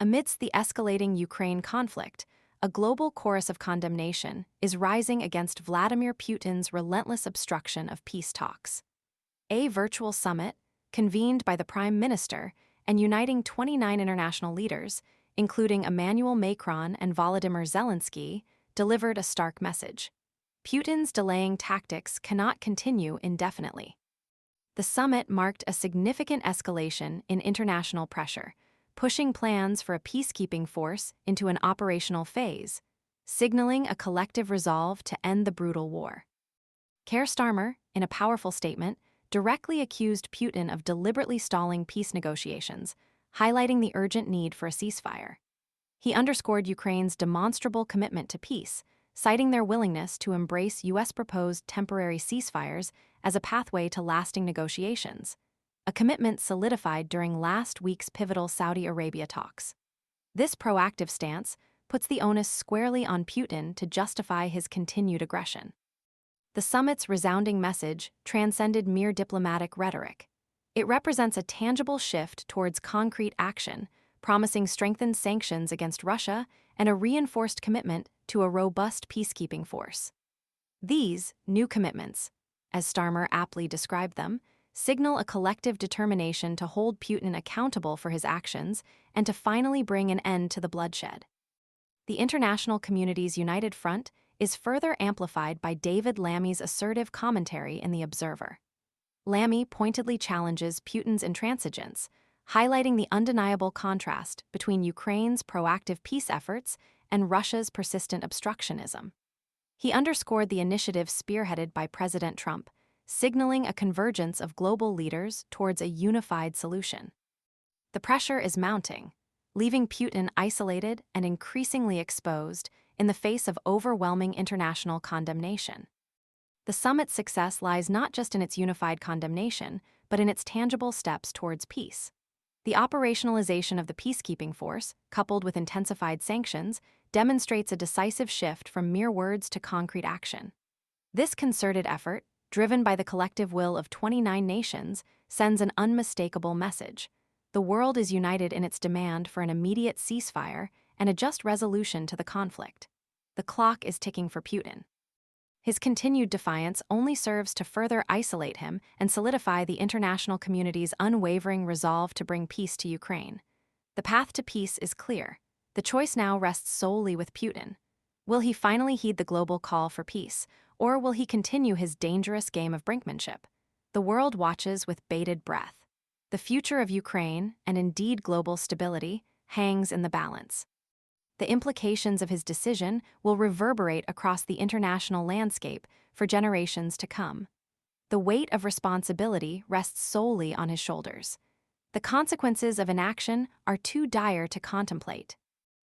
Amidst the escalating Ukraine conflict, a global chorus of condemnation is rising against Vladimir Putin's relentless obstruction of peace talks. A virtual summit, convened by the Prime Minister and uniting 29 international leaders, including Emmanuel Macron and Volodymyr Zelenskyy, delivered a stark message. Putin's delaying tactics cannot continue indefinitely. The summit marked a significant escalation in international pressure, pushing plans for a peacekeeping force into an operational phase, signaling a collective resolve to end the brutal war. Keir Starmer, in a powerful statement, directly accused Putin of deliberately stalling peace negotiations, highlighting the urgent need for a ceasefire. He underscored Ukraine's demonstrable commitment to peace, citing their willingness to embrace U.S. proposed temporary ceasefires as a pathway to lasting negotiations, a commitment solidified during last week's pivotal Saudi Arabia talks. This proactive stance puts the onus squarely on Putin to justify his continued aggression. The summit's resounding message transcended mere diplomatic rhetoric. It represents a tangible shift towards concrete action, promising strengthened sanctions against Russia and a reinforced commitment to a robust peacekeeping force. These new commitments, as Starmer aptly described them, signal a collective determination to hold Putin accountable for his actions and to finally bring an end to the bloodshed. The international community's united front is further amplified by David Lammy's assertive commentary in The Observer. Lammy pointedly challenges Putin's intransigence, highlighting the undeniable contrast between Ukraine's proactive peace efforts and Russia's persistent obstructionism. He underscored the initiative spearheaded by President Trump, signaling a convergence of global leaders towards a unified solution. The pressure is mounting, leaving Putin isolated and increasingly exposed in the face of overwhelming international condemnation. The summit's success lies not just in its unified condemnation, but in its tangible steps towards peace. The operationalization of the peacekeeping force, coupled with intensified sanctions, demonstrates a decisive shift from mere words to concrete action. This concerted effort, driven by the collective will of 29 nations, sends an unmistakable message. The world is united in its demand for an immediate ceasefire and a just resolution to the conflict. The clock is ticking for Putin. His continued defiance only serves to further isolate him and solidify the international community's unwavering resolve to bring peace to Ukraine. The path to peace is clear. The choice now rests solely with Putin. Will he finally heed the global call for peace, or will he continue his dangerous game of brinkmanship? The world watches with bated breath. The future of Ukraine, and indeed global stability, hangs in the balance. The implications of his decision will reverberate across the international landscape for generations to come. The weight of responsibility rests solely on his shoulders. The consequences of inaction are too dire to contemplate.